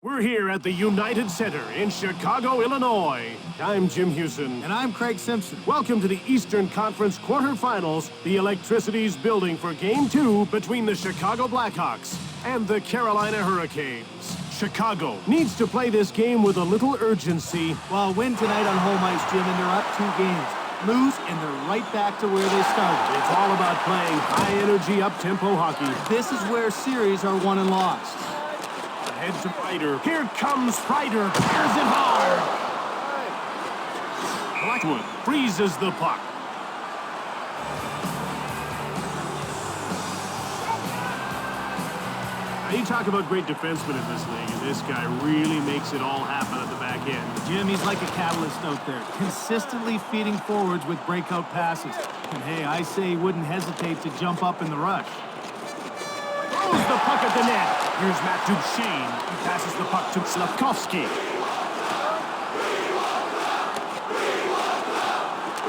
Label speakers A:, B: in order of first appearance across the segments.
A: We're here at the United Center in Chicago, Illinois. I'm Jim Hewson.
B: And I'm Craig Simpson.
A: Welcome to the Eastern Conference quarterfinals. The electricity's building for Game 2 between the Chicago Blackhawks and the Carolina Hurricanes. Chicago needs to play this game with a little urgency.
B: Well, win tonight on home ice, Jim, and they're up 2 games. Lose, and they're right back to where they started.
A: It's all about playing high-energy, up-tempo hockey.
B: This is where series are won and lost.
A: Head to Prider. Here comes Prider. Fires it hard. Blackwood freezes the puck. Now, you talk about great defensemen in this league, and this guy really makes it all happen at the back end.
B: Jim, he's like a catalyst out there, consistently feeding forwards with breakout passes. And hey, I say he wouldn't hesitate to jump up in the rush.
A: Throws the puck at the net. Here's Matt Duchesne. He passes the puck to Slavkovsky.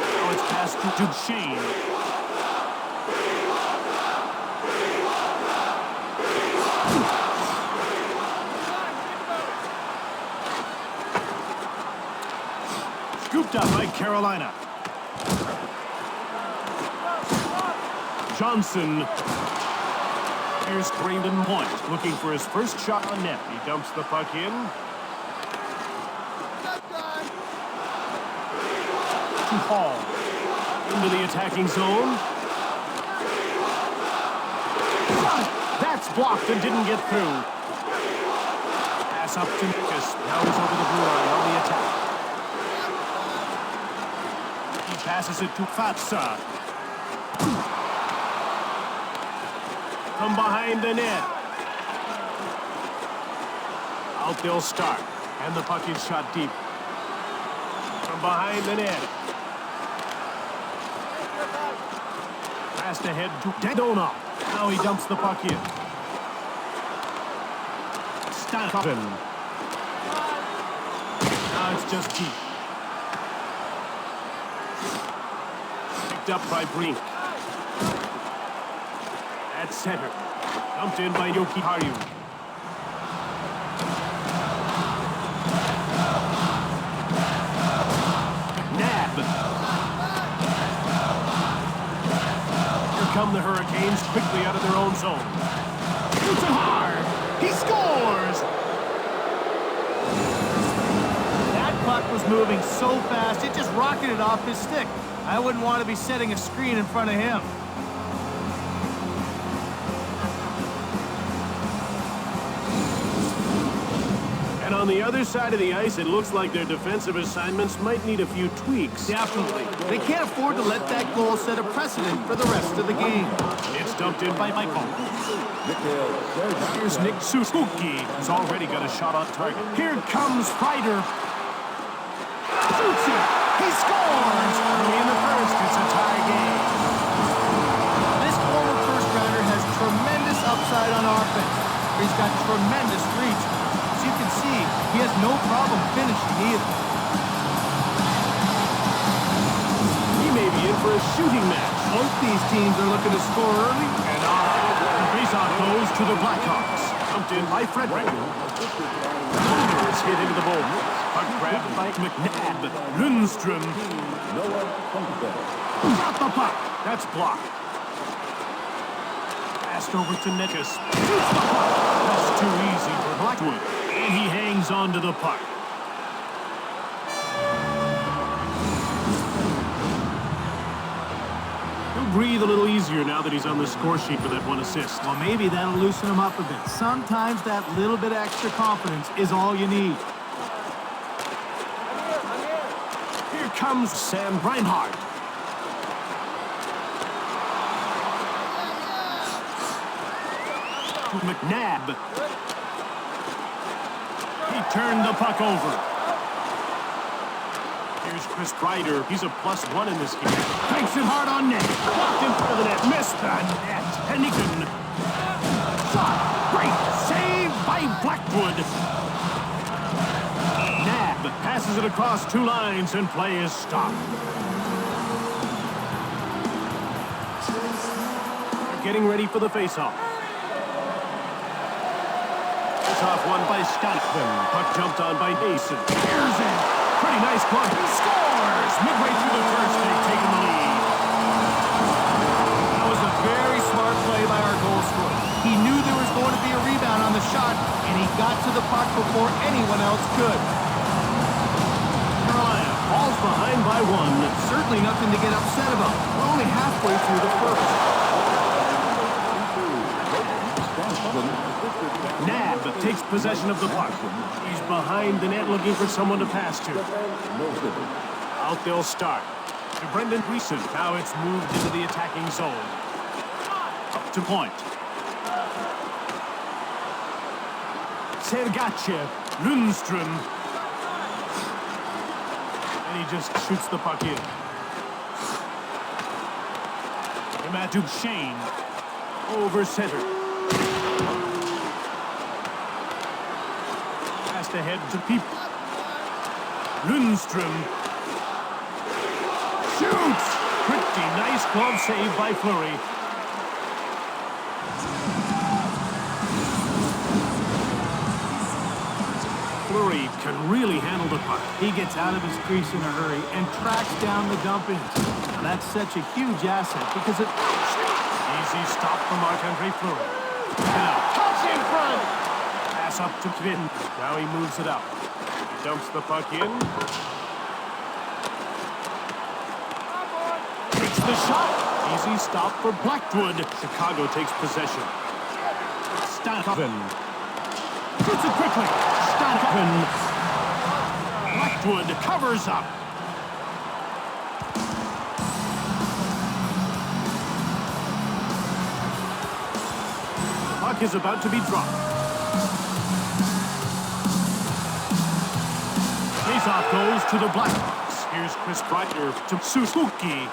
A: Now it's passed to Duchesne. Scooped up by Carolina. Johnson. Here's Brandon Point looking for his first shot on net. He dumps the puck in. To Hall. Into the attacking zone. That's blocked and didn't get through. Pass up to Nikas. Now he's over the blue line on the attack. He passes it to Fatsa. From behind the net. Out they'll start. And the puck is shot deep. From behind the net. Passed ahead to Dadonov. Now he dumps the puck in. Stankoven. Now it's just deep. Picked up by Brink. At center. Dumped in by Yoki Haru. Nab. Here come the Hurricanes quickly out of their own zone. Shoots it hard. He scores!
B: That puck was moving so fast, it just rocketed off his stick. I wouldn't want to be setting a screen in front of him.
A: And on the other side of the ice, it looks like their defensive assignments might need a few tweaks.
B: Definitely. They can't afford to let that goal set a precedent for the rest of the game.
A: It's dumped in by Michael. Here's Nick Suzuki, who's already got a shot on target. Here comes Prider. Shoots it. He scores. Early in the first, it's a tie game.
B: This former first-rounder has tremendous upside on offense. He's got tremendous reach. As you can see, he has no problem finishing either.
A: He may be in for a shooting match.
B: Both these teams are looking to score early.
A: And the faceoff goes to the Blackhawks. Dumped in by Frederick. It's hit into the bowl. Puck grabbed by McNabb. Lundstrom. Got the puck. That's blocked. Passed over to Nikas. Shoots the puck. That's too easy for Blackwood. And he hangs on to the puck. He'll breathe a little easier now that he's on the score sheet for that one assist.
B: Well, maybe that'll loosen him up a bit. Sometimes that little bit extra confidence is all you need.
A: Here comes Sam Reinhart. To McNabb. He turned the puck over. Here's Chris Prider. He's a +1 in this game. Cranks it hard on net. Blocked in front of the net. Missed the net. Hennigan. Shot. Great save by Blackwood. Nab passes it across 2 lines and play is stopped. They're getting ready for the faceoff. Face-off won by Stockton. Puck jumped on by Mason. Here's it. Pretty nice glove. He scores! Midway through the first, they've taken the lead.
B: That was a very smart play by our goal scorer. He knew there was going to be a rebound on the shot, and he got to the puck before anyone else could.
A: Carolina falls behind by one.
B: Certainly nothing to get upset about. We're only halfway through the first.
A: Nab takes possession of the puck. He's behind the net looking for someone to pass to. Out they'll start. To Brendan Gleason. Now it's moved into the attacking zone. Up to point. Sergachev. Lundström. And he just shoots the puck in. Matthew Shane. Over center. Passed ahead to people. Lundström. Shoots! Pretty nice glove save by Fleury. Fleury can really handle the puck.
B: He gets out of his crease in a hurry and tracks down the dump-ins. Now that's such a huge asset because it...
A: Easy stop from Marc-Andre Fleury. Now, toss in front! Pass up to Kvin. Now he moves it up. He dumps the puck in. Takes the shot. Easy stop for Blackwood. Chicago takes possession. Stankoven. Shoots it quickly. Stankoven. Blackwood covers up. Puck is about to be dropped. Face-off goes to the Blackhawks. Here's Chris Breitner to Suzuki.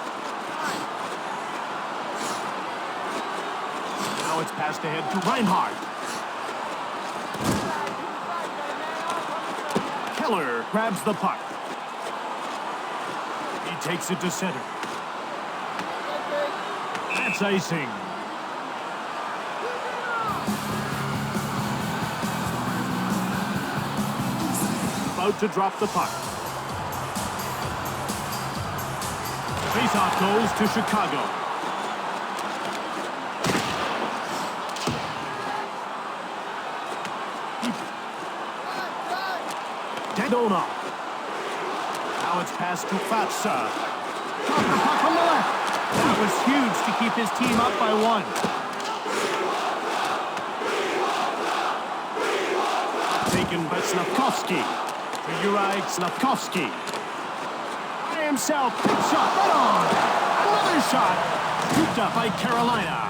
A: Now it's passed ahead to Reinhardt. Keller grabs the puck. He takes it to center. That's icing. About to drop the puck. Face-off goes to Chicago. Dedona. Now it's passed to Fatsa. Drop the puck on the left.
B: That was huge to keep his team up by one.
A: Taken by Snapkovsky. To Juraj Snapkovsky. By himself. Shot right on. Another shot. Scooped up by Carolina.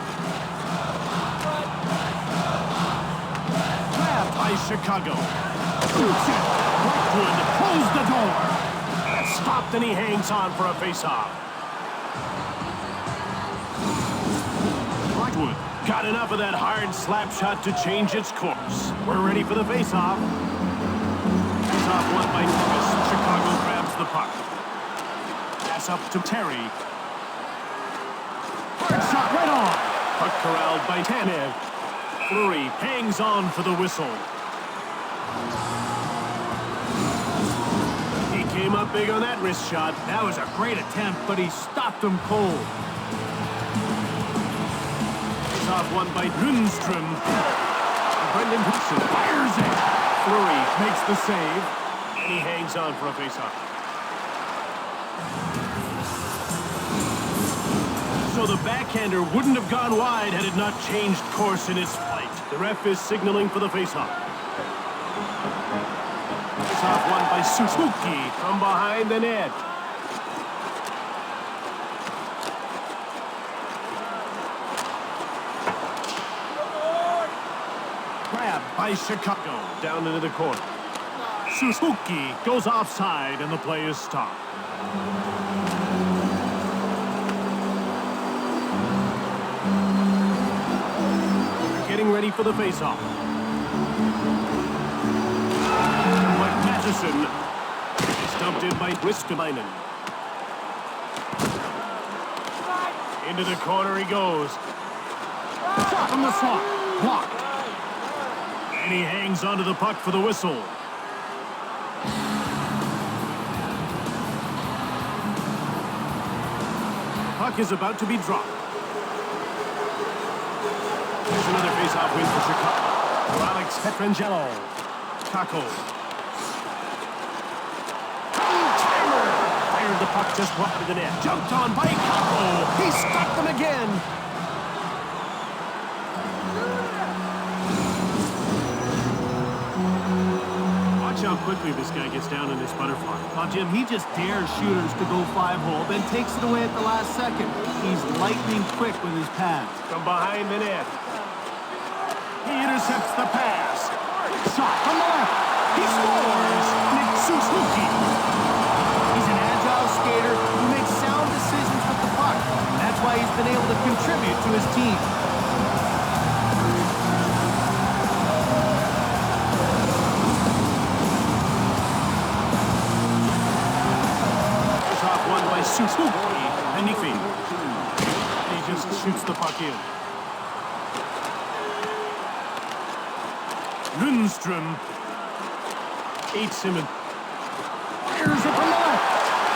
A: Grabbed by Chicago. Shoots it. Blackwood closed the door. That's stopped and he hangs on for a face-off. Blackwood got enough of that hard slap shot to change its course. We're ready for the face-off. Face-off won by Lucas. Chicago grabs the puck. Pass up to Terry. Hard shot right on. Puck corralled by Tanev. Fleury hangs on for the whistle. He came up big on that wrist shot.
B: That was a great attempt, but he stopped him cold.
A: Face-off won by Lundström. Brendan Gleason fires it. Fleury makes the save, and he hangs on for a face-off. So the backhander wouldn't have gone wide had it not changed course in its flight. The ref is signaling for the face-off. Face-off won by Suzuki from behind the net. Grabbed by Chicago down into the corner. Suzuki goes offside and the play is stopped. Getting ready for the face-off. But Matheson is dumped in by Ristolainen. Into the corner he goes. Shot from the slot. Blocked. And he hangs onto the puck for the whistle. Puck is about to be dropped. Here's another face-off win for Chicago. For Alex Pietrangelo. Kako. Fired the puck just wide of the net. Jumped on by Kako. He stopped them again. Watch how quickly this guy gets down in this butterfly.
B: Well, Jim, he just dares shooters to go 5-hole, then takes it away at the last second. He's lightning quick with his pass.
A: From behind the net. He intercepts the pass. Shot from the left. He scores. Nick Suzuki.
B: He's an agile skater who makes sound decisions with the puck. That's why he's been able to contribute to his team.
A: Won by Suzuki and Nick. He just shoots the puck in. Lundström. 8 Simmons. Fires it from the left.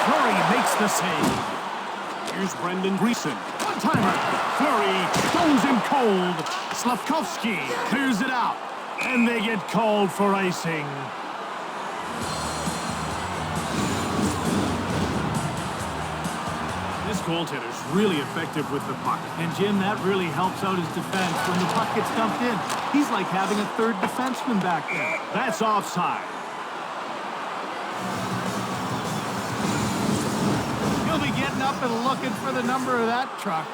A: Fleury makes the save. Here's Brendan Greason. One-timer. Fleury stones him cold. Slavkovsky clears it out. And they get called for icing. This goaltender's really effective with the puck.
B: And Jim, that really helps out his defense. When the puck gets dumped in, he's like having a third defenseman back there.
A: That's offside.
B: He'll be getting up and looking for the number of that truck.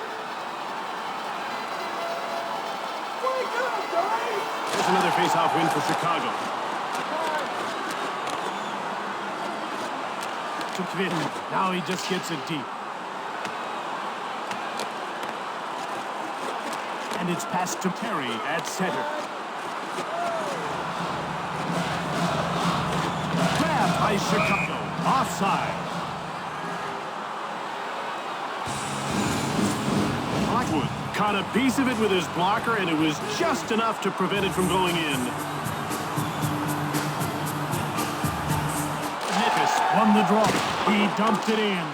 A: There's another face-off win for Chicago. To Kvin. Now he just gets it deep. And it's passed to Perry at center. Grabbed by Chicago. Offside. Blackwood caught a piece of it with his blocker, and it was just enough to prevent it from going in. Nickus won the draw. He dumped it in.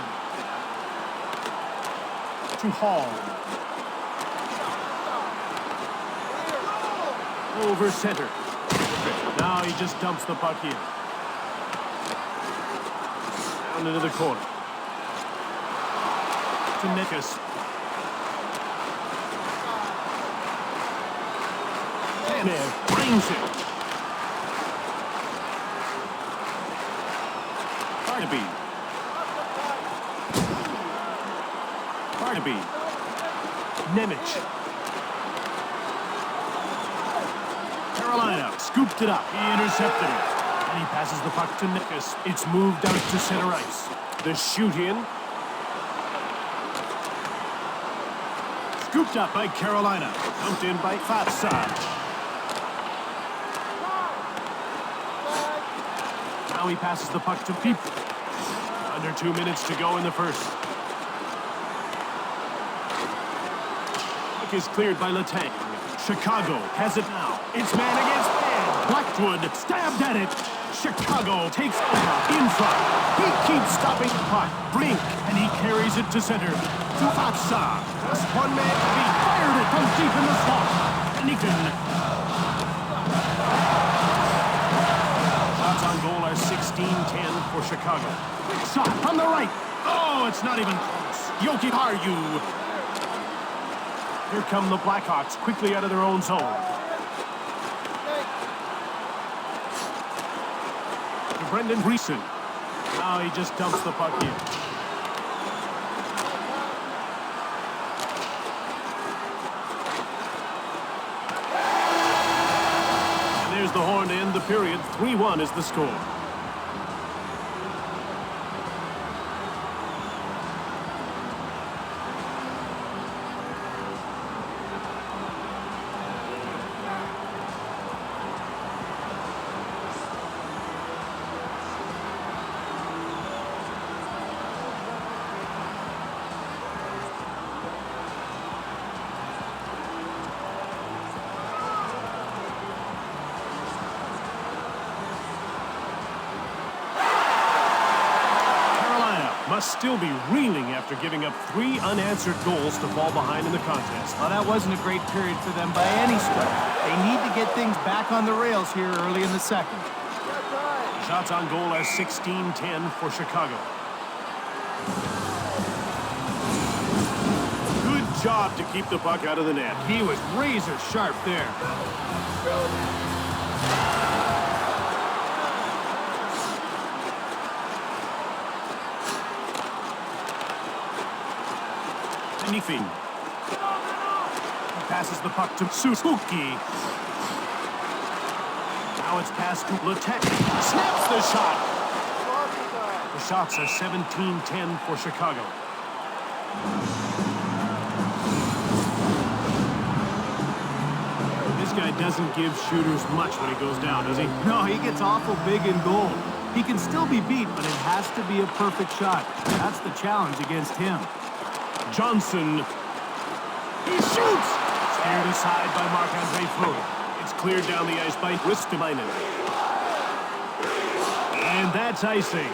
A: To Hall. Over center. Now he just dumps the puck in. Down into the corner. To Nickus. Tanev brings it. Barnaby. Nemec. Carolina scooped it up. He intercepted it. And he passes the puck to Nickus. It's moved out to center ice. The shoot in. Scooped up by Carolina. Dumped in by Fatsa. Now he passes the puck to Peep. Under 2 minutes to go in the first. Puck is cleared by Letang. Chicago has it now. It's man against man. Blackwood stabbed at it. Chicago takes over in front. He keeps stopping the puck. Brink, and he carries it to center. To Fatsa. Just one man. He fired it from deep in the slot. Nikan. Shots on goal are 16-10 for Chicago. Shot from the right. Oh, it's not even close. Yoki Harju. Here come the Blackhawks quickly out of their own zone. To Brendan Greason. Now he just dumps the puck in. And there's the horn to end the period. 3-1 is the score. must still be reeling after giving up 3 unanswered goals to fall behind in the contest.
B: Well, that wasn't a great period for them by any stretch. They need to get things back on the rails here early in the second.
A: Shots on goal are 16-10 for Chicago. Good job to keep the puck out of the net.
B: He was razor sharp there.
A: Anything. He passes the puck to Suzuki. Now it's passed to Letang. Snaps the shot. The shots are 17-10 for Chicago. This guy doesn't give shooters much when he goes down, does he?
B: No, he gets awful big in goal. He can still be beat, but it has to be a perfect shot. That's the challenge against him.
A: Johnson. He shoots! Steered aside by Marc-Andre Fleury. It's cleared down the ice by Ristolainen. And that's icing.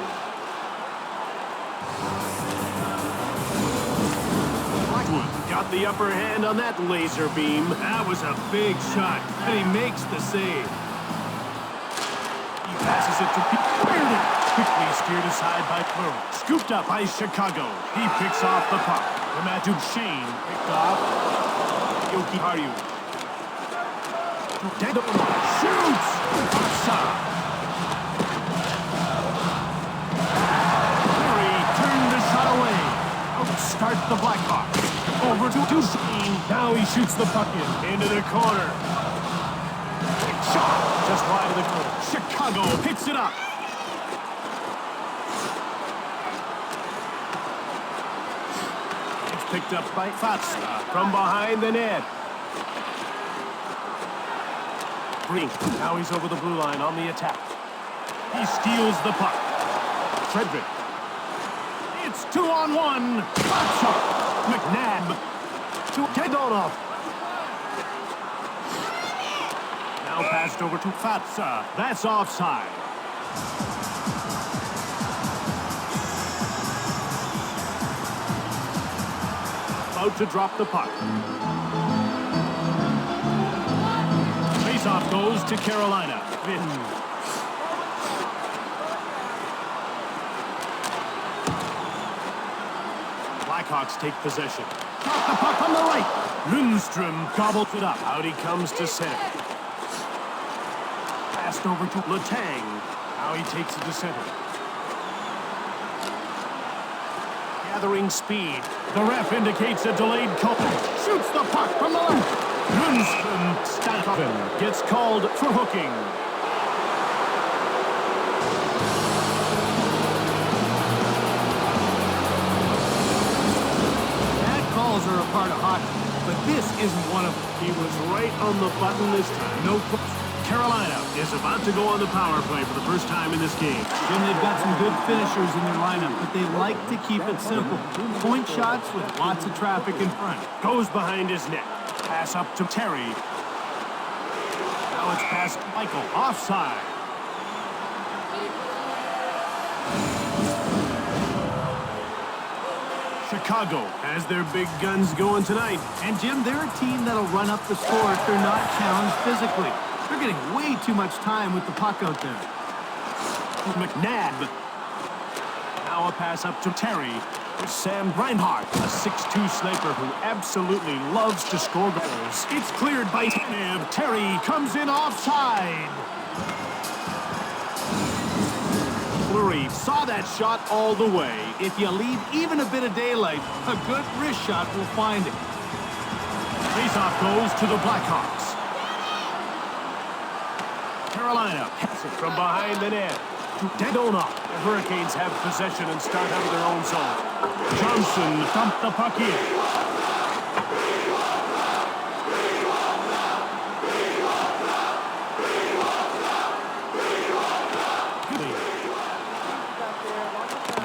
A: Blackwood got the upper hand on that laser beam.
B: That was a big shot, and he makes the save.
A: He passes it to Bearden. Quickly steered aside by Fleury. Scooped up by Chicago. He picks off the puck. The Matthew Shane picked off. Yoki Haru. Shoots! Fleury turned the shot away. Outstart the Blackhawks. Over to Shane. Now he shoots the puck into the corner. Big shot just wide of the goal. Chicago picks it up. It's picked up by Fatsa from behind the net. Brink. Now he's over the blue line on the attack. He steals the puck. Frederick. It's 2-on-1. Fatsa. McNabb to Tedonov. Now passed over to Fatsa. That's offside. About to drop the puck. Faceoff goes to Carolina. Blackhawks take possession. Drop the puck on the right. Lundstrom gobbles it up. Out he comes to center. Passed over to Letang. Now he takes it to center. Gathering speed. The ref indicates a delayed call. Shoots the puck from the left. Lundstrom Stankoven gets called for hooking.
B: Are a part of hockey, but this isn't one of them.
A: He was right on the button this time. No question. Carolina is about to go on the power play for the first time in this game.
B: Jim, they've got some good finishers in their lineup, but they like to keep it simple. Point shots with lots of traffic in front.
A: Goes behind his net. Pass up to Terry. Now it's past Michael. Offside. Chicago has their big guns going tonight.
B: And, Jim, they're a team that'll run up the score if they're not challenged physically. They're getting way too much time with the puck out there.
A: McNabb. Now a pass up to Terry. With Sam Reinhart, a 6'2 sniper who absolutely loves to score goals. It's cleared by McNabb. Terry comes in offside. Fleury saw that shot all the way.
B: If you leave even a bit of daylight, a good wrist shot will find it.
A: Faceoff goes to the Blackhawks. Carolina passes it from behind the net to Tedonov. The Hurricanes have possession and start out of their own zone. Johnson dumped the puck in.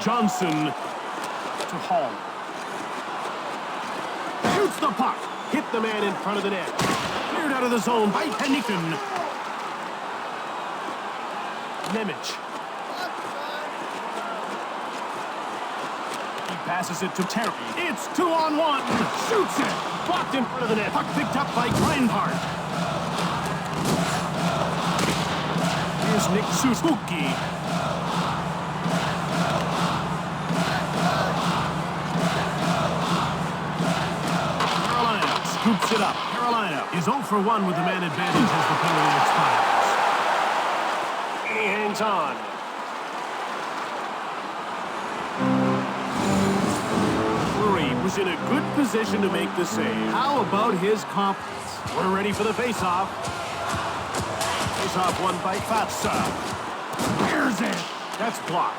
A: Johnson to Hall. Shoots the puck. Hit the man in front of the net. Cleared out of the zone by Penikin. Nemec. passes it to Terry. It's 2-on-1. Shoots it. Blocked in front of the net. Puck picked up by Reinhardt. Here's Nick Suzuki. Carolina scoops it up. Carolina is 0 for 1 with the man advantage as the penalty expires. And he hangs on. Was in a good position to make the save.
B: How about his confidence?
A: We're ready for the face-off. Face-off won by Fatsa. Here's it. That's blocked.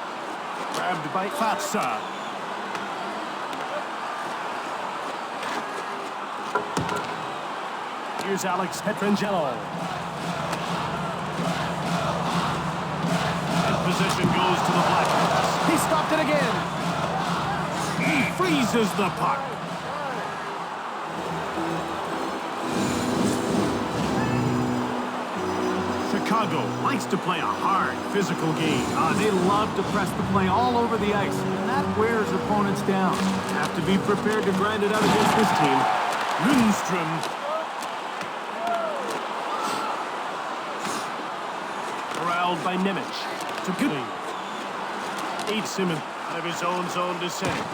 A: Grabbed by Fatsa. Here's Alex Pietrangelo. And possession goes to the Blackhawks. He stopped it again. He freezes the puck. Chicago likes to play a hard, physical game.
B: They love to press the play all over the ice, and that wears opponents down.
A: Have to be prepared to grind it out against this team. Lundstrom. Corralled by Nemec. To good. Aids him out of his own zone to center.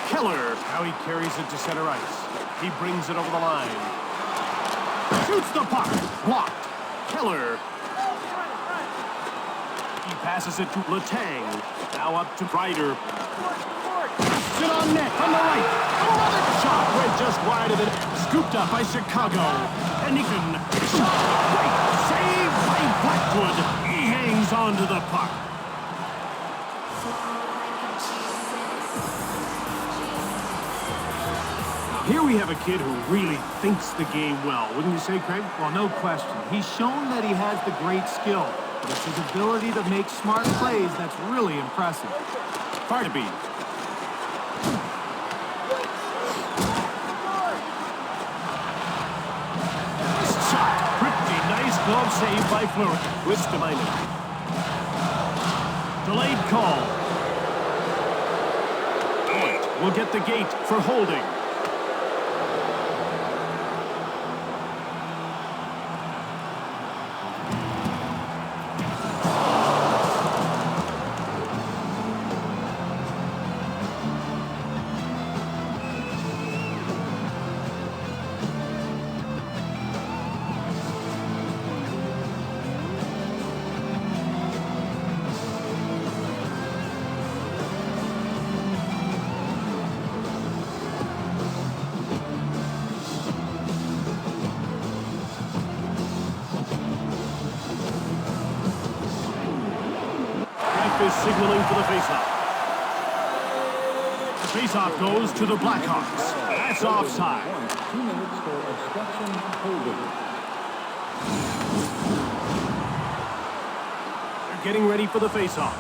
A: Keller. Now he carries it to center ice. He brings it over the line. Shoots the puck. Blocked. Keller. He passes it to Letang. Now up to Ryder. Sit on net on the right. Another shot went just wide of it. Scooped up by Chicago. And he can shot. Great save by Blackwood. He hangs on to the puck. Here we have a kid who really thinks the game well. Wouldn't you say, Craig?
B: Well, no question. He's shown that he has the great skill. But it's his ability to make smart plays that's really impressive.
A: Farnaby. Shot. Pretty nice glove save by Fleury. Wisteminen. Delayed call. Point will get the gate for holding. Is signaling for the faceoff. The faceoff goes to the Blackhawks. That's offside.
C: 2 minutes for obstruction holding.
A: They're getting ready for the faceoff.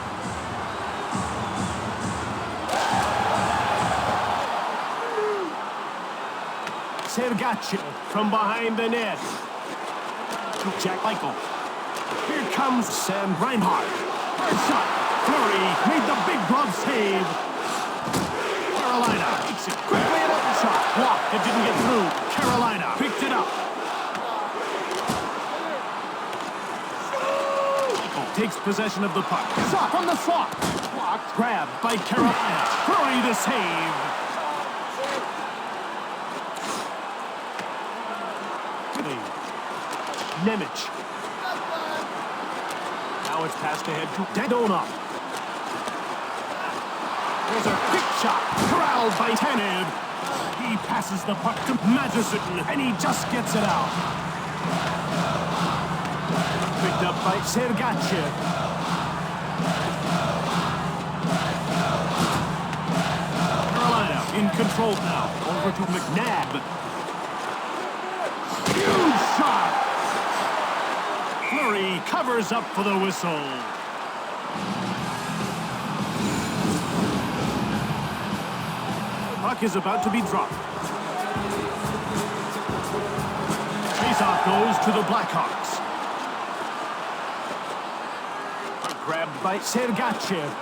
A: Sergachev from behind the net. To Jack Michael. Here comes Sam Reinhardt. First shot. Fleury made the big glove save. Carolina takes it quickly, another shot. Blocked. It didn't get through. Carolina picked it up. Michael takes possession of the puck. Shot from the slot. Blocked. Grabbed by Carolina. Fleury the save. Nemec. Now it's passed ahead to Dadonov. There's a quick shot, corralled by Tanev. He passes the puck to Madison, and he just gets it out. Picked up by Sergachev. Carolina in control now. Over to McNabb. Huge shot. Fleury covers up for the whistle. Puck is about to be dropped. Faceoff goes to the Blackhawks. by Sergachev.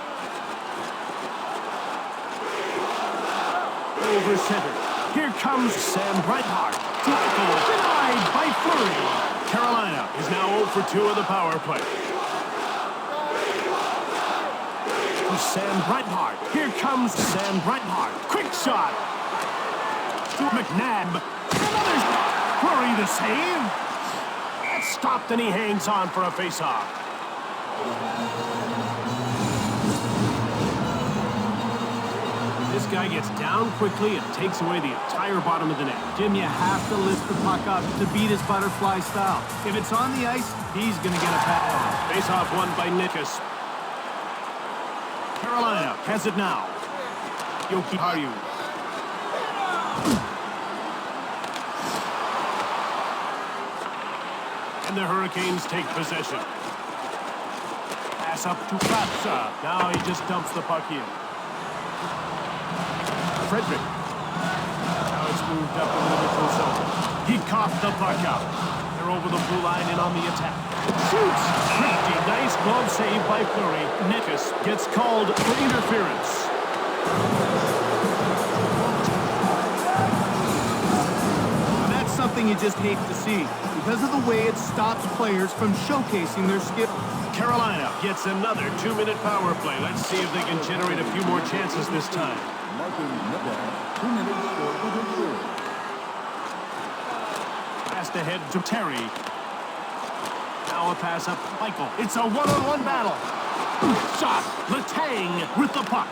A: Over center. Here comes Sam Reinhart. Denied by Fleury. Carolina is now 0 for 2 of the power play. Sam Reinhart. Here comes Sam Reinhart. Quick shot. To McNabb. Another Fleury the save. That's stopped and he hangs on for a face-off. This guy gets down quickly and takes away the entire bottom of the net.
B: Jim, you have to lift the puck up to beat his butterfly style. If it's on the ice, he's going to get a pass.
A: Face-off won by Nickus. Carolina has it now. Yoki Haru. And the Hurricanes take possession. Pass up to Kratza. Now he just dumps the puck in. Frederick. Now it's moved up in the neutral zone. He coughed the puck out. They're over the blue line and on the attack. Shoots! Pretty nice glove save by Fleury. Nickus gets called for interference.
B: And that's something you just hate to see, because of the way it stops players from showcasing their skill.
A: Carolina gets another 2-minute power play. Let's see if they can generate a few more chances this time.
C: Marking net 2 minutes for overture.
A: Passed ahead to Terry. Now a pass up to Michael. It's a one-on-one battle. Shot. Letang with the puck.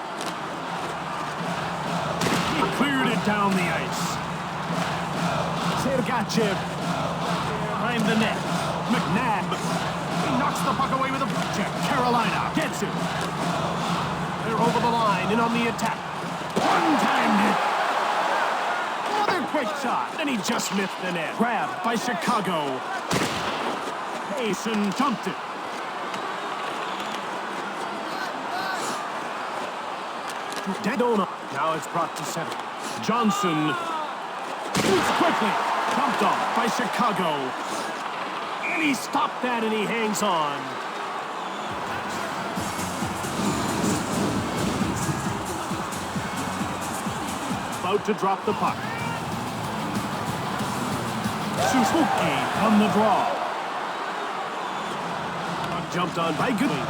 A: He cleared it down the ice. Sergachev behind the net. McNabb. He knocks the puck away with a check. Carolina gets it. They're over the line and on the attack. One-timed it. Another quick shot. And he just missed the net. Grabbed by Chicago. Mason dumped it. Dedona. Now it's brought to center. Johnson shoots quickly. Dumped off by Chicago. And he stopped that and he hangs on. About to drop the puck. Suzuki on the draw. Jumped on by Goodwin.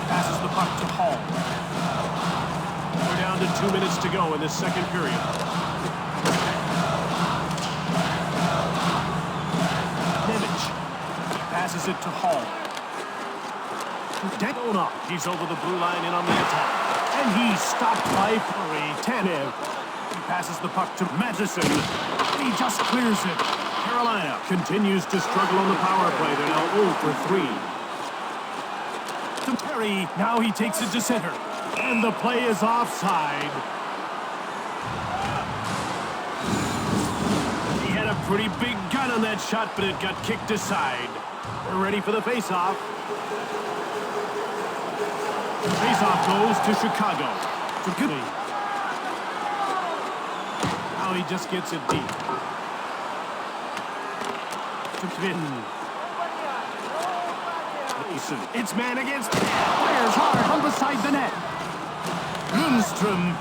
A: Passes the puck to Hall. We're down to 2 minutes to go in this second period. Nemec passes it to Hall. Dedona. He's over the blue line and on the attack. And he's stopped by Fleury. Tanev. He passes the puck to Madison. And he just clears it. Carolina continues to struggle on the power play. They're now 0 for 3. To Terry. Now he takes it to center. And the play is offside. He had a pretty big gun on that shot, but it got kicked aside. They're ready for the face-off. The face-off goes to Chicago. To Goodley. Now he just gets it deep. To Clinton. Mason. It's man against man. Fires hard from beside the net. Lundstrom.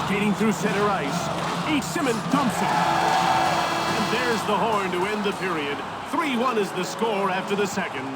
A: Skating through center ice. Simmons dumps it. And there's the horn to end the period. 3-1 is the score after the second.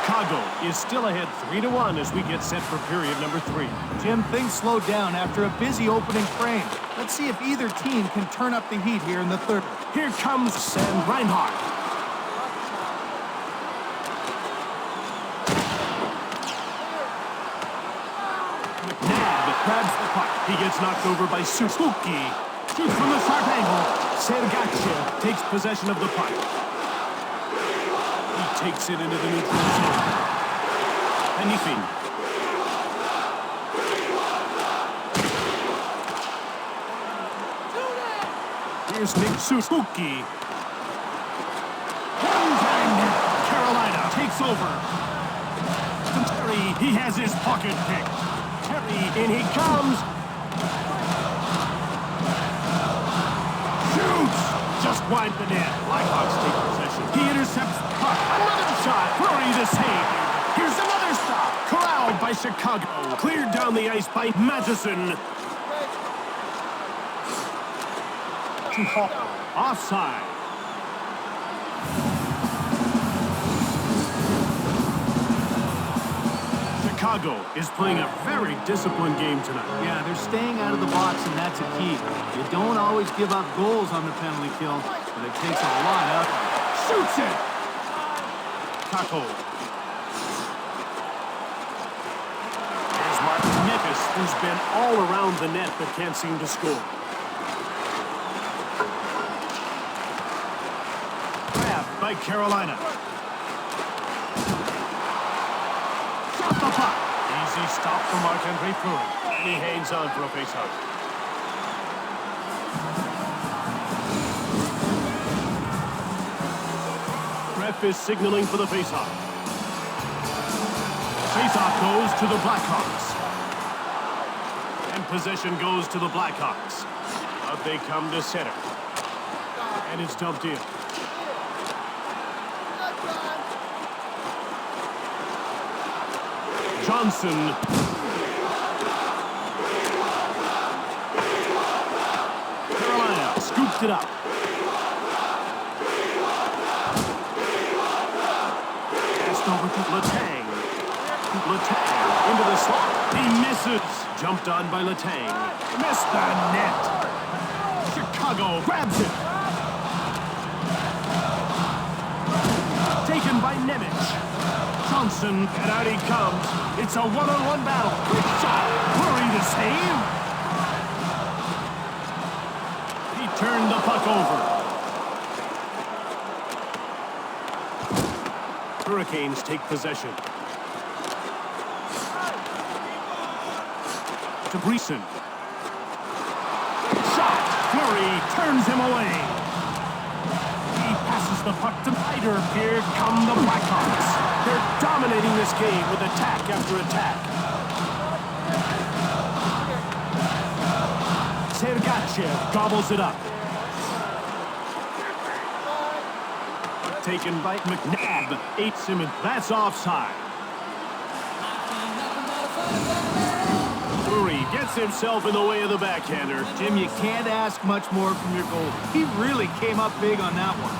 A: Chicago is still ahead 3-1 as we get set for period number 3.
B: Jim, things slowed down after a busy opening frame. Let's see if either team can turn up the heat here in the third.
A: Here comes Sam Reinhart. McNabb grabs the puck. He gets knocked over by Suzuki. Shoots from the sharp angle. Sergachev takes possession of the puck. takes it into the neutral zone. Anything. Here's Nick Suzuki. Carolina takes over. Terry, he has his pocket pick. Terry, in he comes. Shoots! Just wide the net. Blackhawks take possession. He intercepts the puck. Another shot. Flurry the save. Here's another stop. Corralled by Chicago. Cleared down the ice by Madison. Offside. Chicago is playing a very disciplined game tonight.
B: Yeah, they're staying out of the box, and that's a key. You don't always give up goals on the penalty kill, but it takes a lot out.
A: Shoots it! Kako. There's Martin Nikas, who's been all around the net but can't seem to score. Grabbed by Carolina. Shot the puck. Easy stop for Marc-Andre Fleury. And he hangs on for a faceoff. Ref is signaling for the faceoff. Faceoff goes to the Blackhawks. And possession goes to the Blackhawks. Out they come to center. And it's dumped in. Johnson. Carolina scoops it up. Passed over to Letang. Letang into the slot. He misses. Jumped on by Letang. Missed the net. Chicago grabs it. Taken by Nemec. Johnson, and out he comes. It's a one-on-one battle. Quick shot. Fleury to save. He turned the puck over. Hurricanes take possession. To Breeson. Shot. Fleury turns him away. He passes the puck to Ryder. Here come the Blackhawks. They're dominating this game with attack after attack. Sergachev gobbles it up. Taken by McNabb. 8 Simmons. That's offside. Fleury gets himself in the way of the backhander.
B: Jim, you can't ask much more from your goal. He really came up big on that one.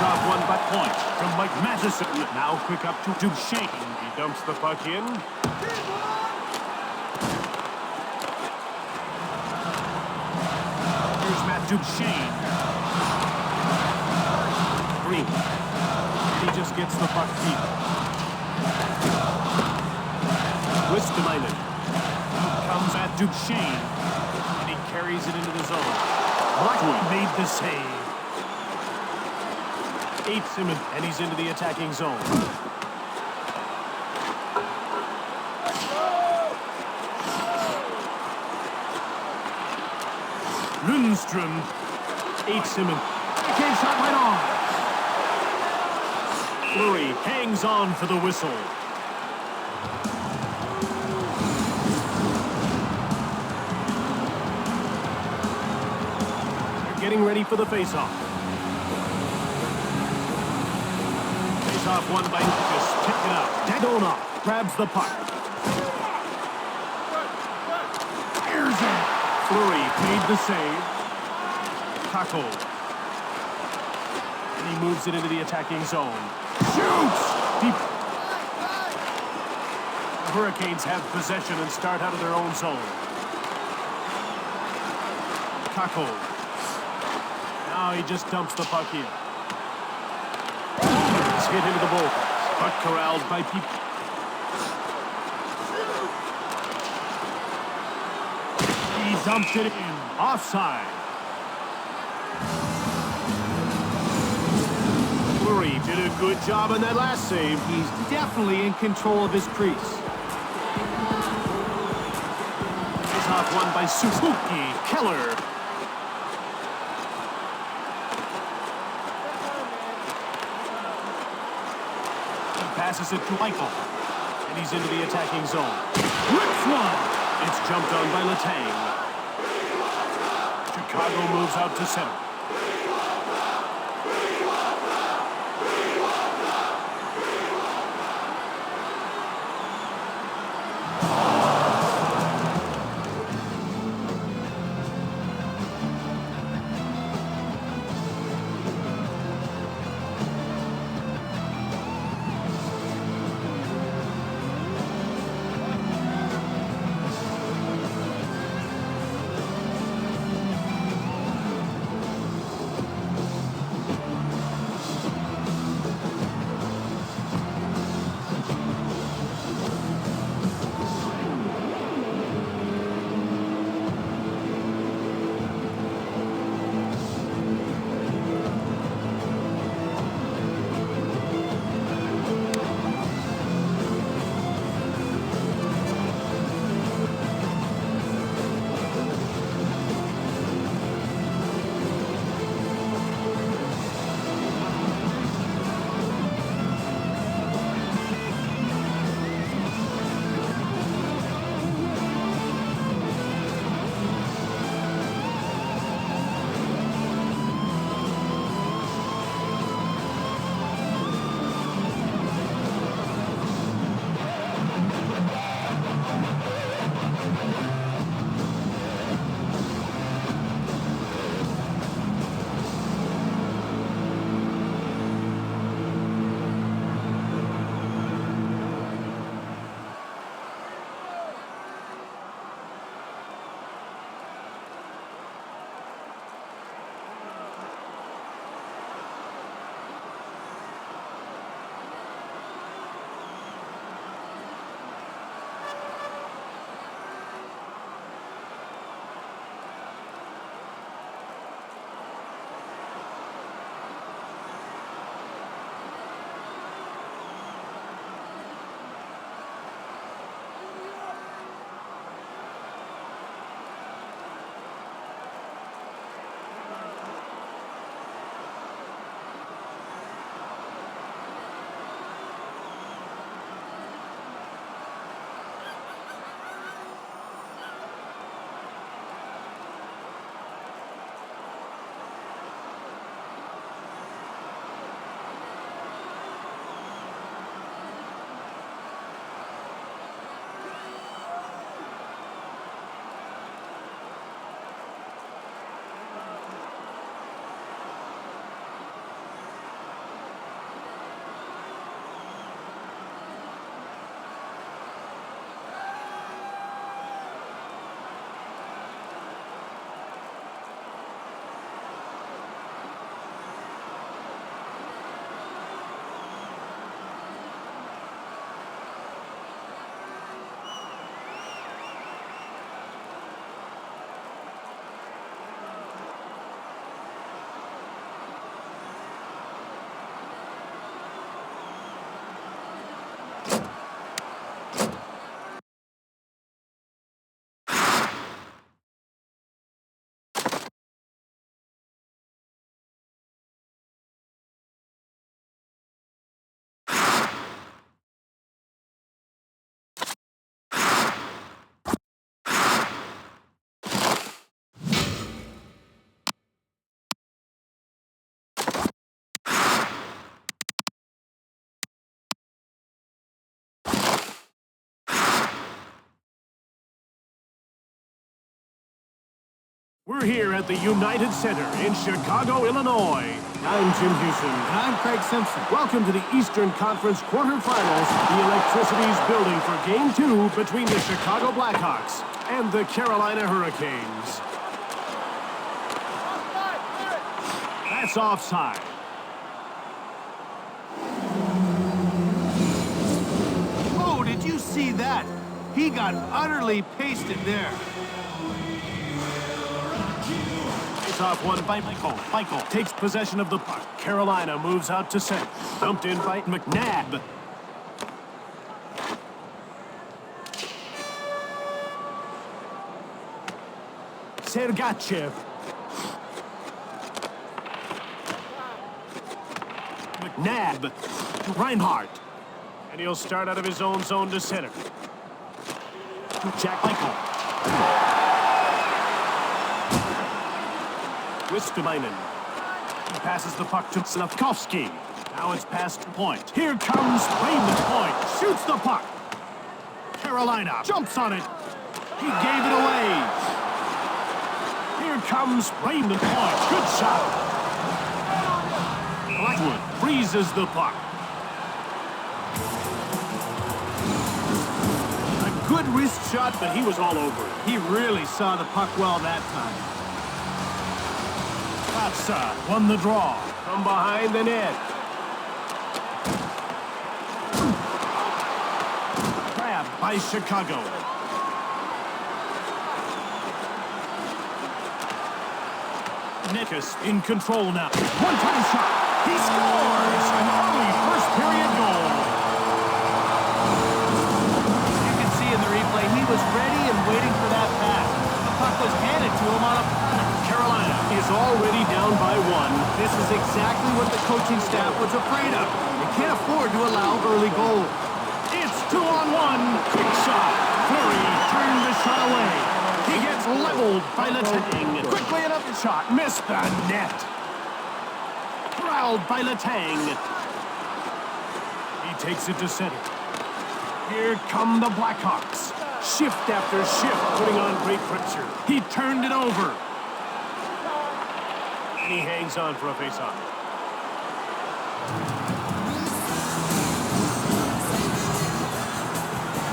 A: Off one by point from Mike Matheson. Now quick up to Duchesne. He dumps the puck in. Here's Matt Duchesne. Green. He just gets the puck deep. Wistelainen. Out comes Matt Duchesne. And he carries it into the zone. Blackwood made the save. 8 Simmons, and he's into the attacking zone. Lundström. 8 Simmons. Backhand shot right on. Fleury hangs on for the whistle. They're getting ready for the faceoff. Off one by Lucas. Pick it up. Dadonov grabs the puck. Fires it. Fleury made the save. Kako. And he moves it into the attacking zone. Shoots! Deep. The Hurricanes have possession and start out of their own zone. Kako. Now he just dumps the puck in. Hit into the ball. Puck corralled by people. He dumped it in. Offside. referee did a good job on that last save.
B: He's definitely in control of his crease.
A: It's off one by Suzuki. Keller. He passes it to Michael. And he's into the attacking zone. Rips one. It's jumped on by Letang. Chicago moves out to center. We're here at the United Center in Chicago, Illinois. I'm Jim Houston.
B: And I'm Craig Simpson.
A: Welcome to the Eastern Conference quarterfinals. The electricity's building for Game 2 between the Chicago Blackhawks and the Carolina Hurricanes. That's offside.
B: Oh, did you see that? He got utterly pasted there.
A: off one by Michael. Michael takes possession of the puck. Carolina moves out to center. Dumped in by McNabb. Sergachev. McNabb. Reinhardt. And he'll start out of his own zone to center. Jack Michael. Wistamainen. He passes the puck to Slavkovsky. Now it's past point. Here comes Raymond Point. Shoots the puck. Carolina jumps on it. He gave it away. Here comes Raymond Point. Good shot. Blackwood freezes the puck. A good wrist shot, but he was all over it.
B: He really saw the puck well that time.
A: Katsa won the draw from behind the net. Grabbed by Chicago. Nickus in control now. One-time shot. He scores! An early first-period goal.
B: You can see in the replay, he was ready and waiting for that pass. The puck was handed to him on a...
A: Carolina is already down by one.
B: This is exactly what the coaching staff was afraid of. They can't afford to allow early goals.
A: It's 2-on-1. Quick shot. Fleury turned the shot away. He gets leveled by Letang. Quickly another shot. Missed the net. Corralled by Letang. He takes it to center. Here come the Blackhawks. Shift after shift, putting on great pressure. He turned it over. And he hangs on for a faceoff.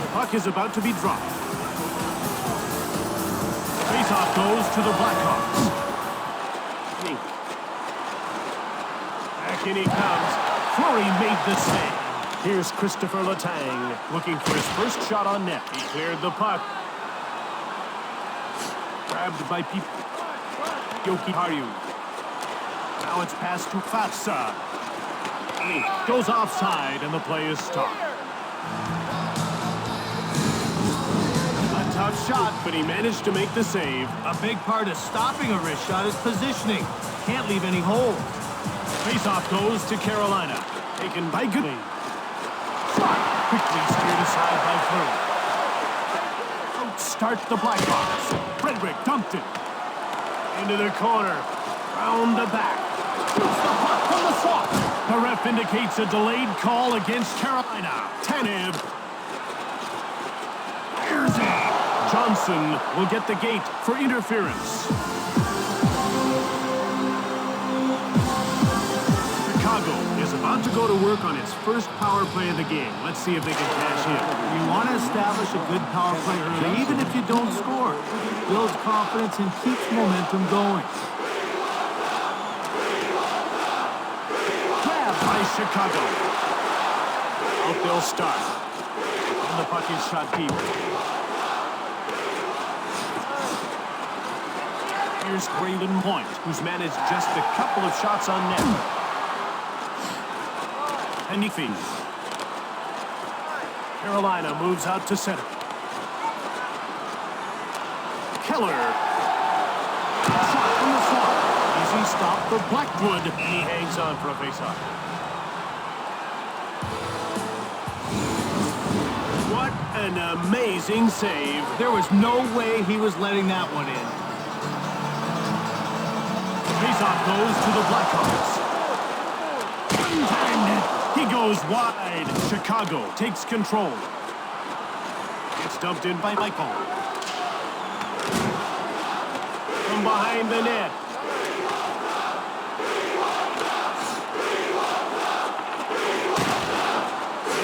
A: The puck is about to be dropped. Faceoff goes to the Blackhawks. Back in he comes. Fleury made the save. Here's Christopher Letang looking for his first shot on net. He cleared the puck. Grabbed by Yoki Haru. Now it's passed to Fatsa. He goes offside and the play is stopped. Tough shot, but he managed to make the save.
B: A big part of stopping a wrist shot is positioning. Can't leave any holes.
A: Faceoff goes to Carolina. Taken by Goodley. Shot quickly steered aside by Fleury. Outstart the Blackhawks. Frederick dumped it. Into the corner. Round the back. Shoots the puck from the slot. The ref indicates a delayed call against Carolina. Tanev. Here's it. Johnson will get the gate for interference. Chicago is about to go to work on its first power play of the game. Let's see if they can cash in.
B: You want to establish a good power play early, even if you don't score. Builds confidence and keeps momentum going.
A: Grabbed by Chicago. Out they'll start. And the puck is shot deep. Here's Braden Point, who's managed just a couple of shots on net. And he feeds. Carolina moves out to center. Keller. Shot from the slot. Easy stop for Blackwood. And he hangs on for a faceoff. What an amazing save.
B: There was no way he was letting that one in.
A: Faceoff goes to the Blackhawks. Untimed. He goes wide. Chicago takes control. It's dumped in by Michael. From behind the net.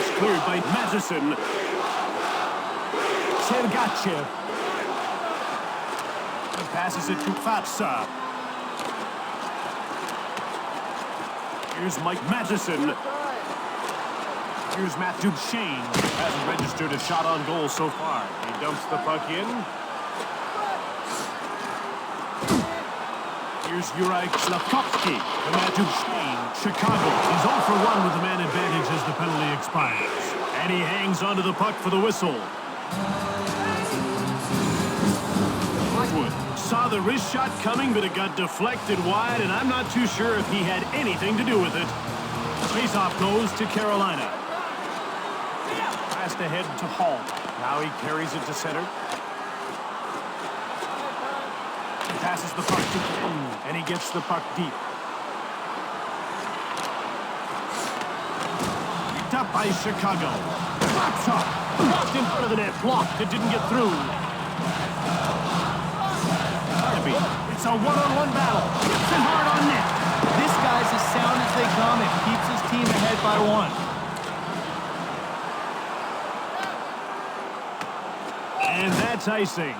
A: It's cleared by Matheson. Sergachev. He passes it to Fatsa. Here's Mike Matheson. Here's Matt Duchesne. Hasn't registered a shot on goal so far. He dumps the puck in. Here's Juraj Slavkovsky. The man to Chicago. He's 0 for 1 with the man advantage as the penalty expires. And he hangs onto the puck for the whistle. Wood saw the wrist shot coming, but it got deflected wide, and I'm not too sure if he had anything to do with it. Faceoff goes to Carolina. Passed ahead to Hall. Now he carries it to center. He passes the puck to King, and he gets the puck deep. Picked up by Chicago. Pops up. Blocked in front of the net. Blocked. It didn't get through. It's a one-on-one battle. Hits him hard on net.
B: This guy's as sound as they come and keeps his team ahead by 1.
A: And that's icing.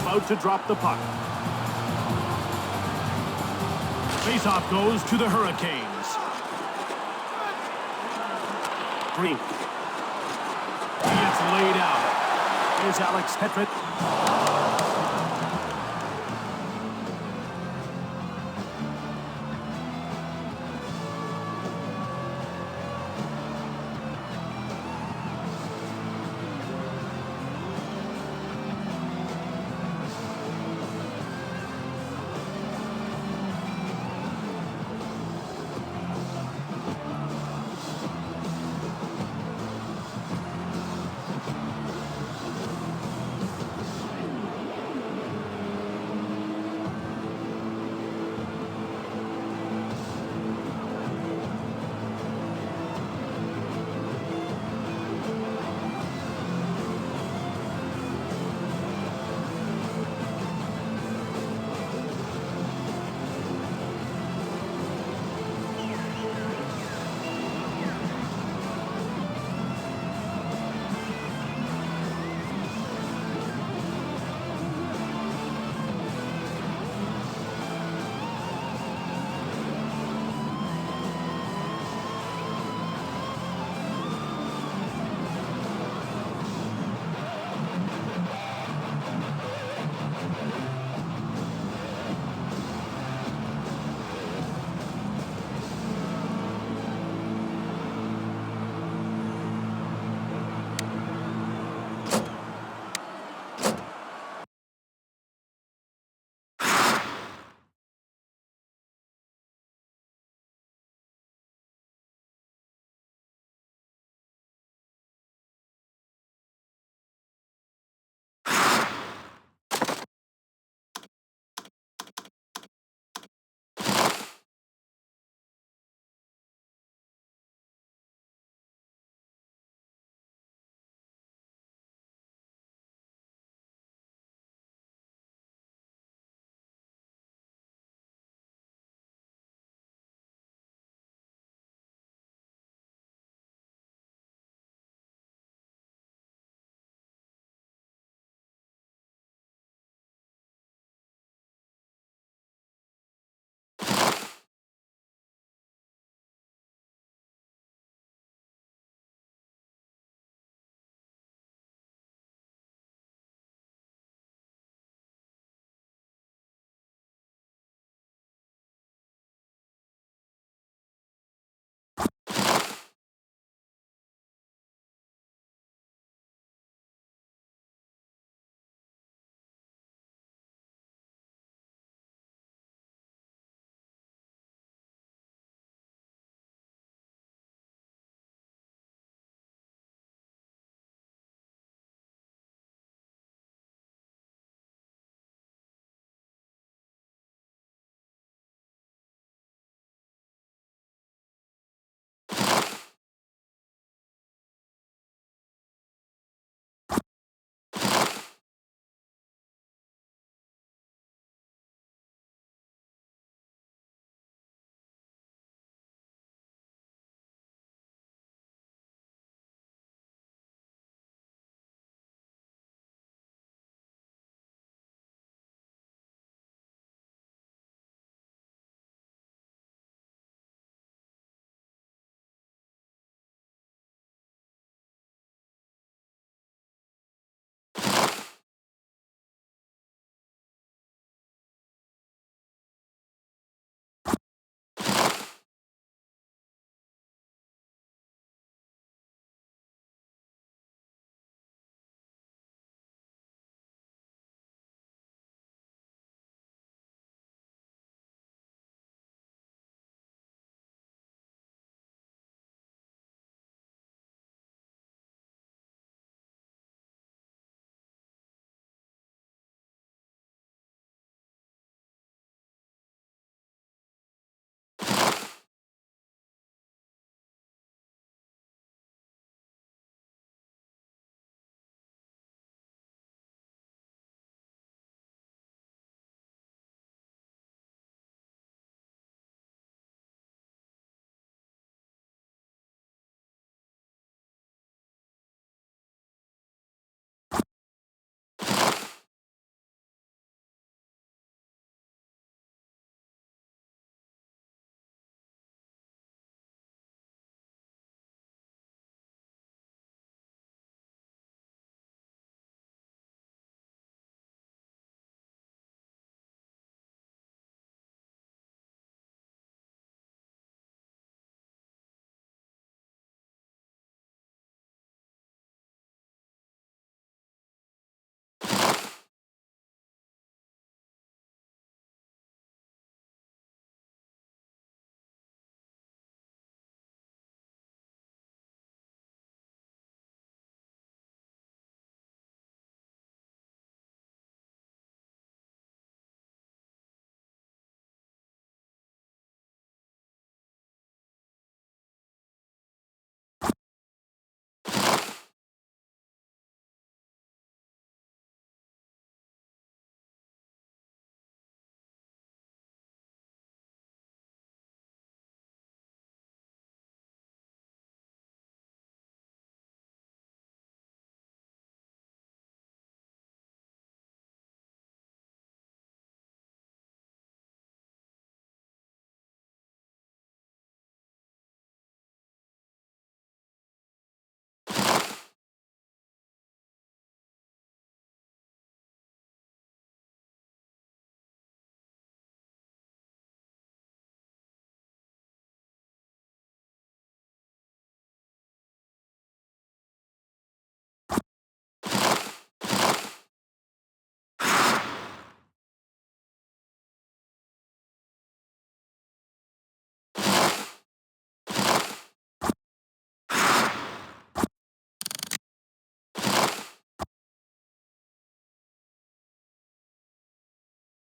A: About to drop the puck. Faceoff goes to the Hurricanes. Green. He gets laid out. Here's Alex Petrit.